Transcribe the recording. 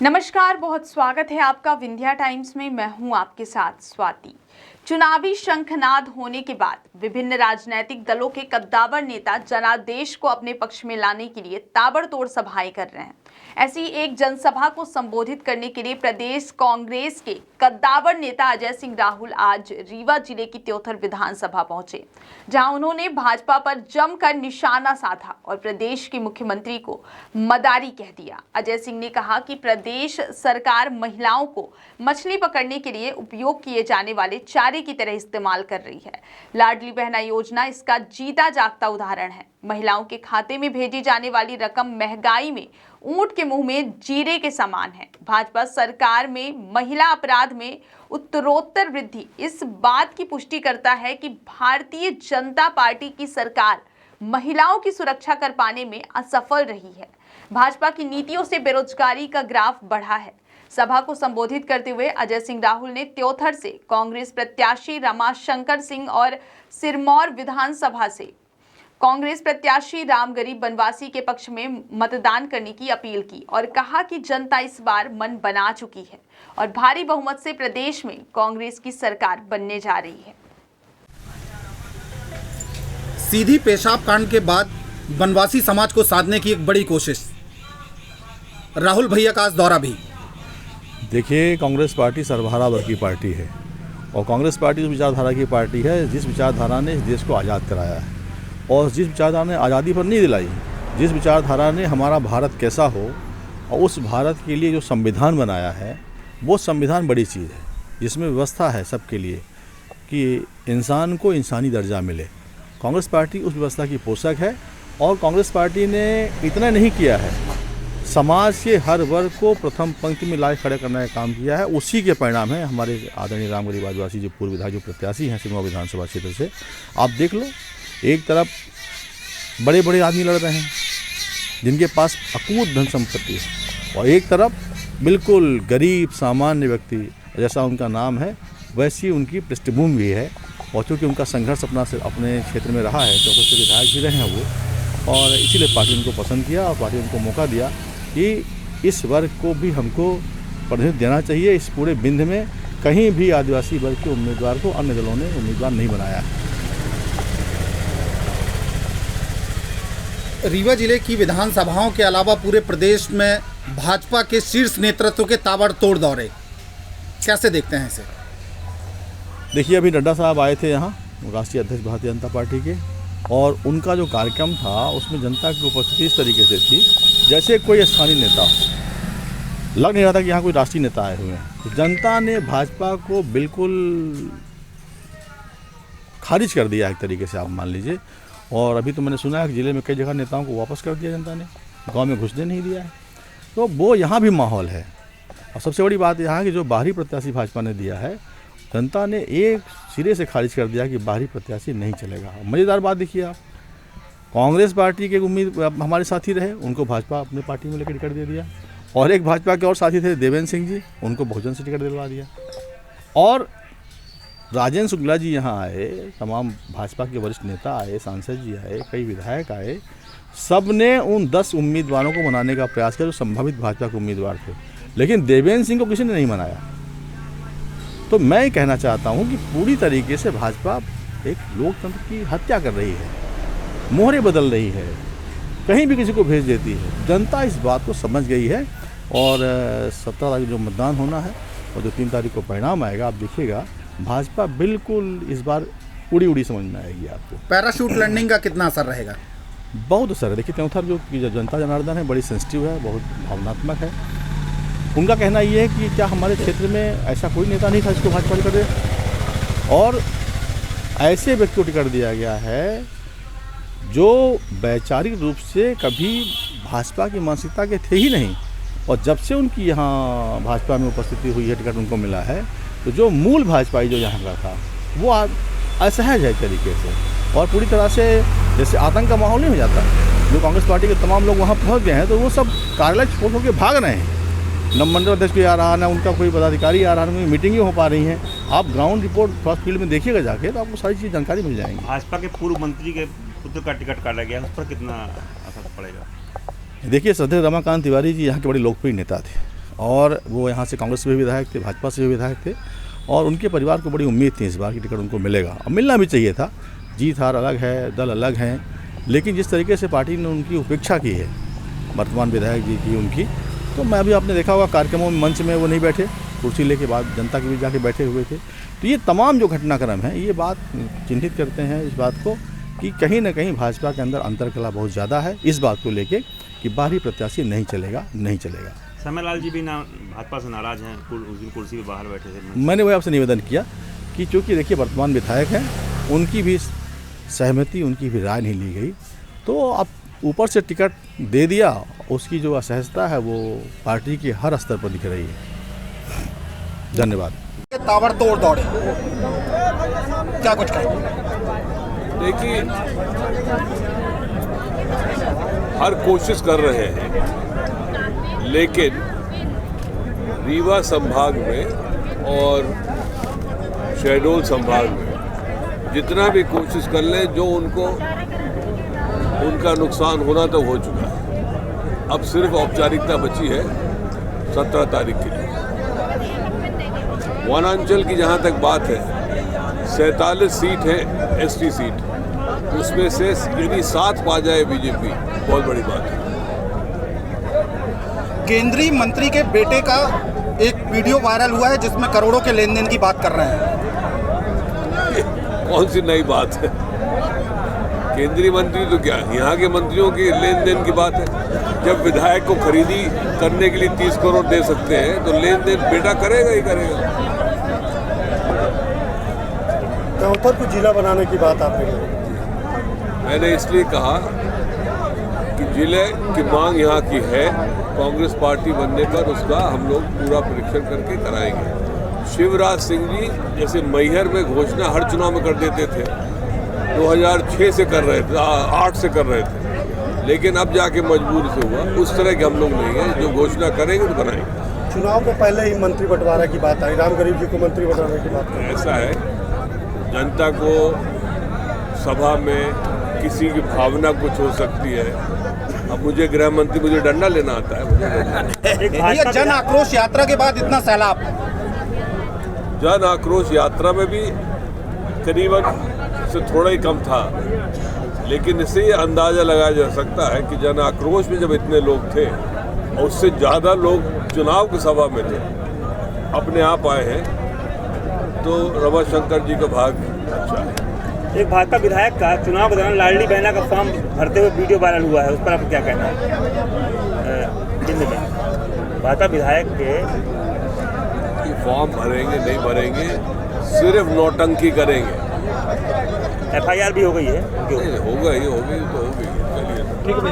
नमस्कार, बहुत स्वागत है आपका विंध्या टाइम्स में। मैं हूं आपके साथ स्वाति। चुनावी शंखनाद होने के बाद विभिन्न राजनीतिक दलों के कद्दावर नेता जनादेश को अपने पक्ष में लाने के लिए ताबड़तोड़ सभाएं कर रहे हैं। ऐसी एक जनसभा को संबोधित करने के लिए प्रदेश कांग्रेस के कद्दावर नेता अजय सिंह राहुल आज रीवा जिले की त्योथर विधानसभा पहुंचे, जहां उन्होंने भाजपा पर जमकर निशाना साधा और प्रदेश के मुख्यमंत्री को मदारी कह दिया। अजय सिंह ने कहा कि प्रदेश सरकार महिलाओं को मछली पकड़ने के लिए उपयोग किए जाने वाले चारे की तरह इस्तेमाल कर रही है। लाडली बहना योजना इसका जीता जागता उदाहरण है। महिलाओं के खाते में भेजी जाने वाली रकम महंगाई में ऊंट के मुंह में जीरे के समान है। भाजपा सरकार में महिला अपराध में उत्तरोत्तर वृद्धि इस बात की पुष्टि करता है कि भारतीय जनता पार्टी की सरकार महिलाओं की सुरक्षा कर पाने में असफल रही है। भाजपा की नीतियों से बेरोजगारी का ग्राफ बढ़ा है। सभा को संबोधित करते हुए अजय सिंह राहुल ने त्योथर से कांग्रेस प्रत्याशी रमाशंकर सिंह और सिरमौर विधानसभा से कांग्रेस प्रत्याशी राम गरीब बनवासी के पक्ष में मतदान करने की अपील की और कहा कि जनता इस बार मन बना चुकी है और भारी बहुमत से प्रदेश में कांग्रेस की सरकार बनने जा रही है। सीधी पेशाब कांड के बाद बनवासी समाज को साधने की एक बड़ी कोशिश, राहुल भैया का आज दौरा भी। देखिए, कांग्रेस पार्टी सर्वहारा वर्ग की पार्टी है और कांग्रेस पार्टी उस विचारधारा की पार्टी है जिस विचारधारा ने इस देश को आज़ाद कराया है और जिस विचारधारा ने आज़ादी पर नहीं दिलाई, जिस विचारधारा ने हमारा भारत कैसा हो और उस भारत के लिए जो संविधान बनाया है वो संविधान बड़ी चीज़ है, जिसमें व्यवस्था है सबके लिए कि इंसान को इंसानी दर्जा मिले। कांग्रेस पार्टी उस व्यवस्था की पोषक है और कांग्रेस पार्टी ने इतना नहीं किया है, समाज के हर वर्ग को प्रथम पंक्ति में लाए खड़े करने का काम किया है। उसी के परिणाम है हमारे आदरणीय राम गरीब बनवासी जो पूर्व विधायक जो प्रत्याशी हैं सिरमौर विधानसभा क्षेत्र से। आप देख लो, एक तरफ बड़े बड़े आदमी लड़ रहे हैं जिनके पास अकूत धन संपत्ति है और एक तरफ बिल्कुल गरीब सामान्य व्यक्ति, जैसा उनका नाम है वैसी उनकी पृष्ठभूमि भी है और चूँकि उनका संघर्ष अपने क्षेत्र में रहा है, चौथर से विधायक भी रहे हैं वो, और इसीलिए पार्टी उनको पसंद किया और पार्टी उनको मौका दिया कि इस वर्ग को भी हमको प्राथमिकता देना चाहिए। इस पूरे बिंद में कहीं भी आदिवासी वर्ग के उम्मीदवार को अन्य दलों ने उम्मीदवार नहीं बनाया है। रीवा जिले की विधानसभाओं के अलावा पूरे प्रदेश में भाजपा के शीर्ष नेतृत्व के ताबड़तोड़ दौरे, कैसे देखते हैं इसे? देखिए, अभी नड्डा साहब आए थे यहाँ, राष्ट्रीय अध्यक्ष भारतीय जनता पार्टी के, और उनका जो कार्यक्रम था उसमें जनता की उपस्थिति इस तरीके से थी जैसे कोई स्थानीय नेता हो। लग नहीं रहा था कि यहाँ कोई राष्ट्रीय नेता आए हुए हैं। तो जनता ने भाजपा को बिल्कुल खारिज कर दिया एक तरीके से, आप मान लीजिए। और अभी तो मैंने सुना है कि जिले में कई जगह नेताओं को वापस कर दिया जनता ने, गांव में घुसने नहीं दिया है। तो वो यहाँ भी माहौल है। और सबसे बड़ी बात यहाँ कि जो बाहरी प्रत्याशी भाजपा ने दिया है, जनता ने एक सिरे से खारिज कर दिया कि बाहरी प्रत्याशी नहीं चलेगा। मज़ेदार बात देखिए आप, कांग्रेस पार्टी के उम्मीद हमारे साथी रहे, उनको भाजपा अपने पार्टी में लेकर टिकट दे दिया, और एक भाजपा के और साथी थे देवेंद्र सिंह जी, उनको बहुजन से टिकट दिलवा दिया। और राजेंद्र शुक्ला जी यहाँ आए, तमाम भाजपा के वरिष्ठ नेता आए, सांसद जी आए, कई विधायक आए, सब ने उन 10 उम्मीदवारों को मनाने का प्रयास किया जो संभावित भाजपा के उम्मीदवार थे, लेकिन देवेंद्र सिंह को किसी ने नहीं मनाया। तो मैं ये कहना चाहता हूँ कि पूरी तरीके से भाजपा एक लोकतंत्र की हत्या कर रही है, मोहरे बदल रही है, कहीं भी किसी को भेज देती है। जनता इस बात को समझ गई है और 17 तारीख जो मतदान होना है और जो 3 तारीख को परिणाम आएगा, आप देखिएगा भाजपा बिल्कुल इस बार उड़ी उड़ी समझ में आएगी आपको। पैराशूट लैंडिंग का कितना असर रहेगा? बहुत असर है। देखिए, त्योथर जो जनता जनार्दन है बड़ी सेंसिटिव है, बहुत भावनात्मक है। उनका कहना ये है कि क्या हमारे क्षेत्र में ऐसा कोई नेता नहीं था जिसको भाजपा टिकट दे, और ऐसे व्यक्ति को टिकट दिया गया है जो वैचारिक रूप से कभी भाजपा की मानसिकता के थे ही नहीं, और जब से उनकी यहाँ भाजपा में उपस्थिति हुई है, टिकट उनको मिला है, तो जो मूल भाजपाई जो यहाँ का था वो असहज है तरीके से, और पूरी तरह से जैसे आतंक का माहौल नहीं हो जाता। जो कांग्रेस पार्टी के तमाम लोग वहाँ पहुँच गए हैं तो वो सब कार्यालय छोड़ छोड़ के भाग रहे हैं। न मंडल अध्यक्ष कोई आ रहा, ना उनका कोई पदाधिकारी आ रहा, ना मीटिंगें हो पा रही हैं। आप ग्राउंड रिपोर्ट फर्स्ट फील्ड में देखिएगा जाके, तो आपको सारी चीज़ जानकारी मिल जाएंगी। भाजपा के पूर्व मंत्री के पुत्र का टिकट काटा गया, उस पर कितना असर पड़ेगा? देखिए, श्रद्धेय रमाकांत तिवारी जी यहाँ के बड़े लोकप्रिय नेता थे और वो यहाँ से कांग्रेस से भी विधायक थे, भाजपा से भी विधायक थे, और उनके परिवार को बड़ी उम्मीद थी इस बार की टिकट उनको मिलेगा, और मिलना भी चाहिए था। जीत हार अलग है, दल अलग हैं, लेकिन जिस तरीके से पार्टी ने उनकी उपेक्षा की है, वर्तमान विधायक जी की उनकी, तो मैं अभी आपने देखा होगा कार्यक्रमों में, मंच में वो नहीं बैठे, कुर्सी लेके बाद जनता के बीच जाके बैठे हुए थे। तो ये तमाम जो घटनाक्रम हैं ये बात चिन्हित करते हैं इस बात को कि कहीं ना कहीं भाजपा के अंदर अंतरकला बहुत ज़्यादा है इस बात को लेके कि बाहरी प्रत्याशी नहीं चलेगा। समरलाल जी भी ना भाजपा से नाराज हैं, उस दिन कुर्सी पे बाहर बैठे थे। मैंने वही आपसे निवेदन किया कि चूँकि देखिए वर्तमान विधायक हैं, उनकी भी सहमति, उनकी भी राय नहीं ली गई, तो अब ऊपर से टिकट दे दिया, उसकी जो असहजता है वो पार्टी के हर स्तर पर दिख रही है। धन्यवाद। ताबड़तोड़ दौड़े, क्या कुछ कहें? देखिए, हर कोशिश कर रहे हैं, लेकिन रीवा संभाग में और शहडोल संभाग में जितना भी कोशिश कर ले, जो उनका नुकसान होना तो हो चुका है। अब सिर्फ औपचारिकता बची है 17 तारीख के लिए। वनांचल की जहाँ तक बात है, 47 सीट है एसटी सीट, उसमें से यदि 7 पा जाए बीजेपी, बहुत बड़ी बात है। केंद्रीय मंत्री के बेटे का एक वीडियो वायरल हुआ है जिसमें करोड़ों के लेन देन की बात कर रहे हैं। कौन सी नई बात है? केंद्रीय मंत्री तो क्या, यहाँ के मंत्रियों की लेन देन की बात है। जब विधायक को खरीदी करने के लिए 30 करोड़ दे सकते हैं, तो लेन देन बेटा करेगा ही करेगा। चौथर को जिला बनाने की बात आपने की। मैंने इसलिए कहा कि जिले की मांग यहाँ की है, कांग्रेस पार्टी बनने पर उसका हम लोग पूरा परीक्षण करके कराएंगे। शिवराज सिंह जी जैसे मैहर में घोषणा हर चुनाव में कर देते थे, 2006 से कर रहे थे, 8 से कर रहे थे, लेकिन अब जाके मजबूरी से हुआ। उस तरह के हम लोग नहीं हैं, जो घोषणा करेंगे तो बनाएंगे। चुनाव को पहले ही मंत्री बंटवारा की बात आई, राम गरीब जी को मंत्री बनाने की बात आई। ऐसा है, जनता को सभा में किसी की भावना कुछ हो सकती है। अब मुझे गृह मंत्री, मुझे डंडा लेना आता है। ये जन आक्रोश यात्रा के बाद इतना सैलाब, जन आक्रोश यात्रा में भी करीबन से थोड़ा ही कम था, लेकिन इससे ये अंदाज़ा लगाया जा सकता है कि जन आक्रोश में जब इतने लोग थे और उससे ज़्यादा लोग चुनाव की सभा में थे, अपने आप आए हैं, तो रमाशंकर जी का भाग्य अच्छा है। एक भाजपा विधायक का चुनाव के दौरान लाडली बहना का फॉर्म भरते हुए वीडियो वायरल हुआ है, उस पर आप क्या कहना है? दिल्ली में भाजपा विधायक के फॉर्म भरेंगे नहीं भरेंगे, सिर्फ नौटंकी करेंगे। FIR भी हो गई है? हो गई तो हो गई। चलिए, ठीक है।